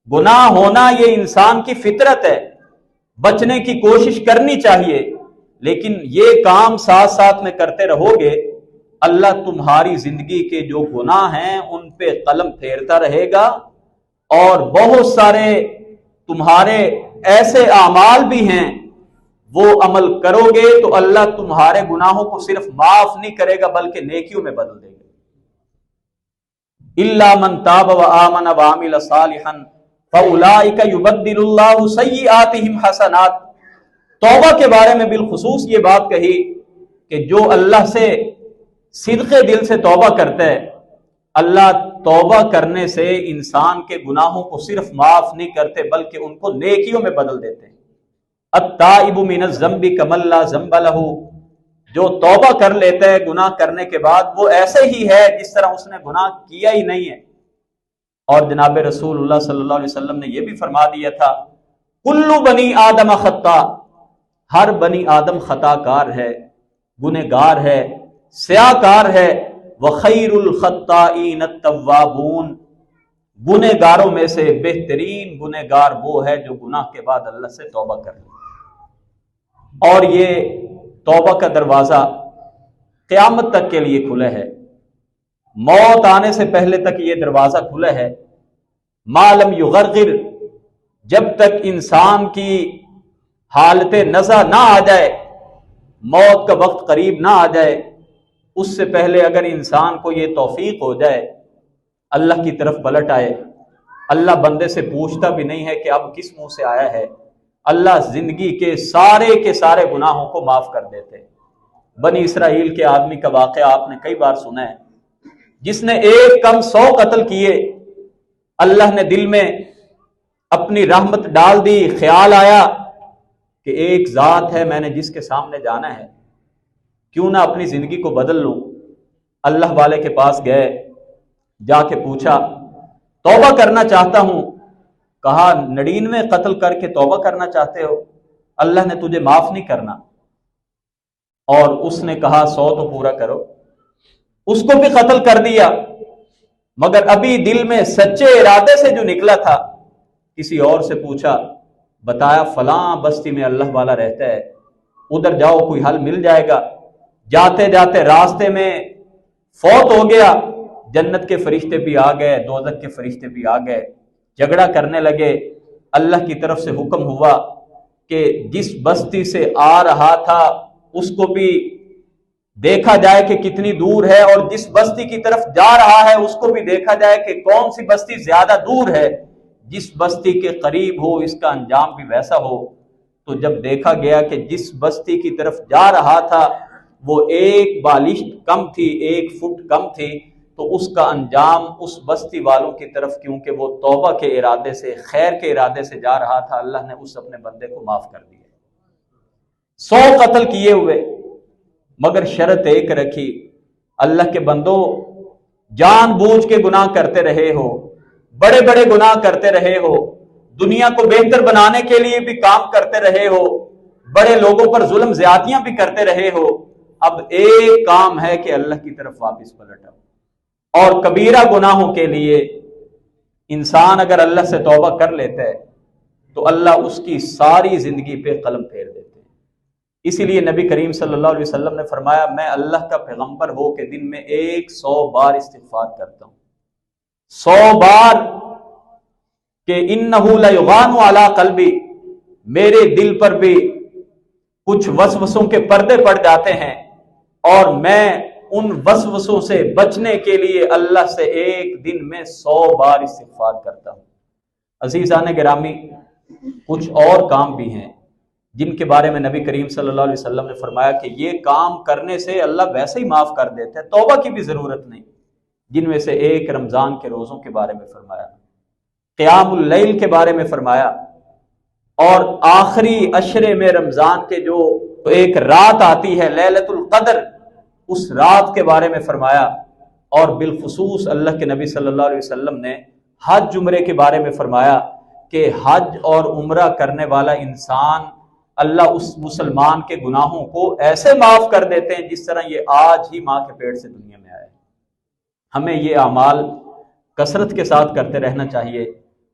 گناہ ہونا یہ انسان کی فطرت ہے، بچنے کی کوشش کرنی چاہیے، لیکن یہ کام ساتھ ساتھ میں کرتے رہو گے، اللہ تمہاری زندگی کے جو گناہ ہیں ان پہ قلم پھیرتا رہے گا، اور بہت سارے تمہارے ایسے اعمال بھی ہیں وہ عمل کرو گے تو اللہ تمہارے گناہوں کو صرف معاف نہیں کرے گا بلکہ نیکیوں میں بدل دے گا۔ الا من تاب وآمن وعمل صالحا فاولئک یبدل اللہ سیئاتہم حسنات۔ توبہ کے بارے میں بالخصوص یہ بات کہی کہ جو اللہ سے صدق دل سے توبہ کرتا ہے، اللہ توبہ کرنے سے انسان کے گناہوں کو صرف معاف نہیں کرتے بلکہ ان کو نیکیوں میں بدل دیتے ہیں۔ التائب من الذنب کمن لا ذنب لہ، جو توبہ کر لیتا ہے گناہ کرنے کے بعد وہ ایسے ہی ہے جس طرح اس نے گناہ کیا ہی نہیں ہے۔ اور جناب رسول اللہ صلی اللہ علیہ وسلم نے یہ بھی فرما دیا تھا، کل بنی آدم خطا، ہر بنی آدم خطا کار ہے، گنہگار ہے، سیاہ کار ہے، وخیر الخطائین التوابون، گنہگاروں میں سے بہترین گنہگار وہ ہے جو گناہ کے بعد اللہ سے توبہ کر لے۔ اور یہ توبہ کا دروازہ قیامت تک کے لیے کھلا ہے، موت آنے سے پہلے تک یہ دروازہ کھلا ہے۔ ما لم یغرغر، جب تک انسان کی حالت نزع نہ آ جائے، موت کا وقت قریب نہ آ جائے، اس سے پہلے اگر انسان کو یہ توفیق ہو جائے اللہ کی طرف پلٹ آئے، اللہ بندے سے پوچھتا بھی نہیں ہے کہ اب کس منہ سے آیا ہے، اللہ زندگی کے سارے گناہوں کو معاف کر دیتے۔ بنی اسرائیل کے آدمی کا واقعہ آپ نے کئی بار سنا ہے، جس نے ایک کم 100 قتل کیے، اللہ نے دل میں اپنی رحمت ڈال دی، خیال آیا کہ ایک ذات ہے میں نے جس کے سامنے جانا ہے، کیوں نہ اپنی زندگی کو بدل لوں۔ اللہ والے کے پاس گئے، جا کے پوچھا توبہ کرنا چاہتا ہوں، کہا 99 قتل کر کے توبہ کرنا چاہتے ہو، اللہ نے تجھے معاف نہیں کرنا۔ اور اس نے کہا 100 تو پورا کرو، اس کو بھی قتل کر دیا، مگر ابھی دل میں سچے ارادے سے جو نکلا تھا، کسی اور سے پوچھا، بتایا فلاں بستی میں اللہ والا رہتا ہے، ادھر جاؤ کوئی حل مل جائے گا۔ جاتے جاتے راستے میں فوت ہو گیا، جنت کے فرشتے بھی آ گئے، دوزخ کے فرشتے بھی آ گئے، جھگڑا کرنے لگے۔ اللہ کی طرف سے حکم ہوا کہ جس بستی سے آ رہا تھا اس کو بھی دیکھا جائے کہ کتنی دور ہے، اور جس بستی کی طرف جا رہا ہے اس کو بھی دیکھا جائے کہ کون سی بستی زیادہ دور ہے، جس بستی کے قریب ہو اس کا انجام بھی ویسا ہو۔ تو جب دیکھا گیا کہ جس بستی کی طرف جا رہا تھا وہ ایک بالشت کم تھی، 1 فٹ کم تھی، تو اس کا انجام اس بستی والوں کی طرف، کیونکہ وہ توبہ کے ارادے سے، خیر کے ارادے سے جا رہا تھا، اللہ نے اس اپنے بندے کو معاف کر دیا۔ 100 قتل کیے ہوئے، مگر شرط ایک رکھی، اللہ کے بندو جان بوجھ کے گناہ کرتے رہے ہو، بڑے بڑے گناہ کرتے رہے ہو، دنیا کو بہتر بنانے کے لیے بھی کام کرتے رہے ہو، بڑے لوگوں پر ظلم زیادتیاں بھی کرتے رہے ہو، اب ایک کام ہے کہ اللہ کی طرف واپس پلٹ آؤ۔ اور کبیرہ گناہوں کے لیے انسان اگر اللہ سے توبہ کر لیتا ہے تو اللہ اس کی ساری زندگی پہ قلم پھیر دیتے ہیں۔ اسی لیے نبی کریم صلی اللہ علیہ وسلم نے فرمایا، میں اللہ کا پیغمبر ہو کہ دن میں 100 بار استغفار کرتا ہوں، 100 بار، کہ انہ لیغان علی قلبی، میرے دل پر بھی کچھ وسوسوں کے پردے پڑ جاتے ہیں، اور میں ان وسوسوں سے بچنے کے لیے اللہ سے ایک دن میں 100 بار استغفار کرتا ہوں۔ عزیزان گرامی، کچھ اور کام بھی ہیں جن کے بارے میں نبی کریم صلی اللہ علیہ وسلم نے فرمایا کہ یہ کام کرنے سے اللہ ویسے ہی معاف کر دیتا ہے، توبہ کی بھی ضرورت نہیں، جن میں سے ایک رمضان کے روزوں کے بارے میں فرمایا، قیام اللیل کے بارے میں فرمایا، اور آخری عشرے میں رمضان کے جو ایک رات آتی ہے لیلۃ القدر، اس رات کے بارے میں فرمایا، اور بالخصوص اللہ کے نبی صلی اللہ علیہ وسلم نے حج عمرے کے بارے میں فرمایا کہ حج اور عمرہ کرنے والا انسان، اللہ اس مسلمان کے گناہوں کو ایسے معاف کر دیتے ہیں جس طرح یہ آج ہی ماں کے پیٹ سے دنیا میں آئے۔ ہمیں یہ اعمال کثرت کے ساتھ کرتے رہنا چاہیے،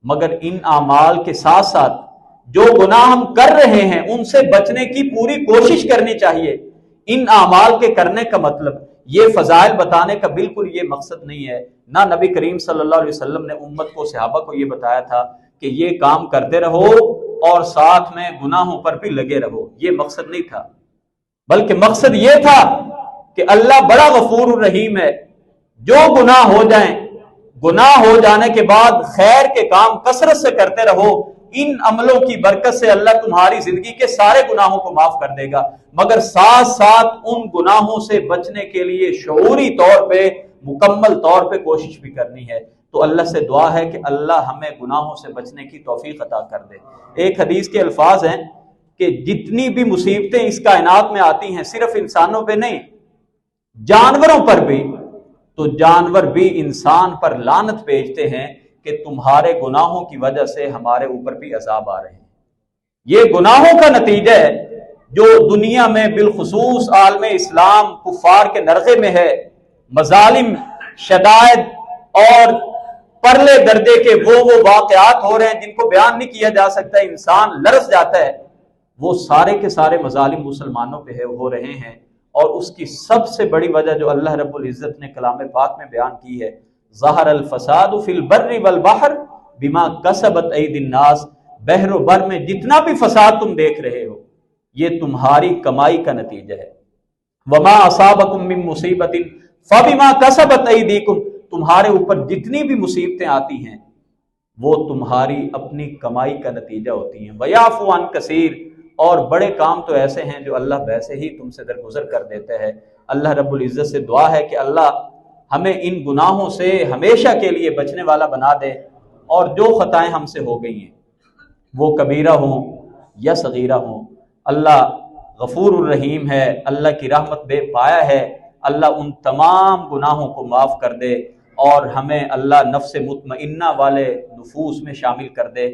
مگر ان اعمال کے ساتھ ساتھ جو گناہ ہم کر رہے ہیں ان سے بچنے کی پوری کوشش کرنی چاہیے۔ ان اعمال کے کرنے کا مطلب یہ فضائل بتانے کا بالکل یہ مقصد نہیں ہے، نہ نبی کریم صلی اللہ علیہ وسلم نے امت کو، صحابہ کو یہ بتایا تھا کہ یہ کام کرتے رہو اور ساتھ میں گناہوں پر بھی لگے رہو، یہ مقصد نہیں تھا، بلکہ مقصد یہ تھا کہ اللہ بڑا غفور الرحیم ہے، جو گناہ ہو جائیں، گناہ ہو جانے کے بعد خیر کے کام کثرت سے کرتے رہو، ان عملوں کی برکت سے اللہ تمہاری زندگی کے سارے گناہوں کو معاف کر دے گا، مگر ساتھ ساتھ ان گناہوں سے بچنے کے لیے شعوری طور پہ، مکمل طور پہ کوشش بھی کرنی ہے۔ تو اللہ سے دعا ہے کہ اللہ ہمیں گناہوں سے بچنے کی توفیق عطا کر دے۔ ایک حدیث کے الفاظ ہیں کہ جتنی بھی مصیبتیں اس کائنات میں آتی ہیں صرف انسانوں پہ نہیں، جانوروں پر بھی، تو جانور بھی انسان پر لعنت بھیجتے ہیں کہ تمہارے گناہوں کی وجہ سے ہمارے اوپر بھی عذاب آ رہے ہیں۔ یہ گناہوں کا نتیجہ ہے جو دنیا میں بالخصوص عالم اسلام کفار کے نرغے میں ہے، مظالم، شدائد اور پرلے دردے کے وہ واقعات ہو رہے ہیں جن کو بیان نہیں کیا جا سکتا، انسان لرز جاتا ہے، وہ سارے کے سارے مظالم مسلمانوں پہ ہو رہے ہیں۔ اور اس کی سب سے بڑی وجہ جو اللہ رب العزت نے کلام پاک میں بیان کی ہے، ظہر الفساد فی البر والبحر بما کسبت ایدی الناس، بحر و بر میں جتنا بھی فساد تم دیکھ رہے ہو یہ تمہاری کمائی کا نتیجہ ہے۔ وما اصابکم من مصیبت فبما کسبت ایدیکم، تمہارے اوپر جتنی بھی مصیبتیں آتی ہیں وہ تمہاری اپنی کمائی کا نتیجہ ہوتی ہیں۔ ویعفو عن کثیر، اور بڑے کام تو ایسے ہیں جو اللہ ویسے ہی تم سے درگزر کر دیتے ہیں۔ اللہ رب العزت سے دعا ہے کہ اللہ ہمیں ان گناہوں سے ہمیشہ کے لیے بچنے والا بنا دے، اور جو خطائیں ہم سے ہو گئی ہیں وہ کبیرہ ہوں یا صغیرہ ہوں، اللہ غفور الرحیم ہے، اللہ کی رحمت بے پایا ہے، اللہ ان تمام گناہوں کو معاف کر دے اور ہمیں اللہ نفس مطمئنہ والے نفوس میں شامل کر دے۔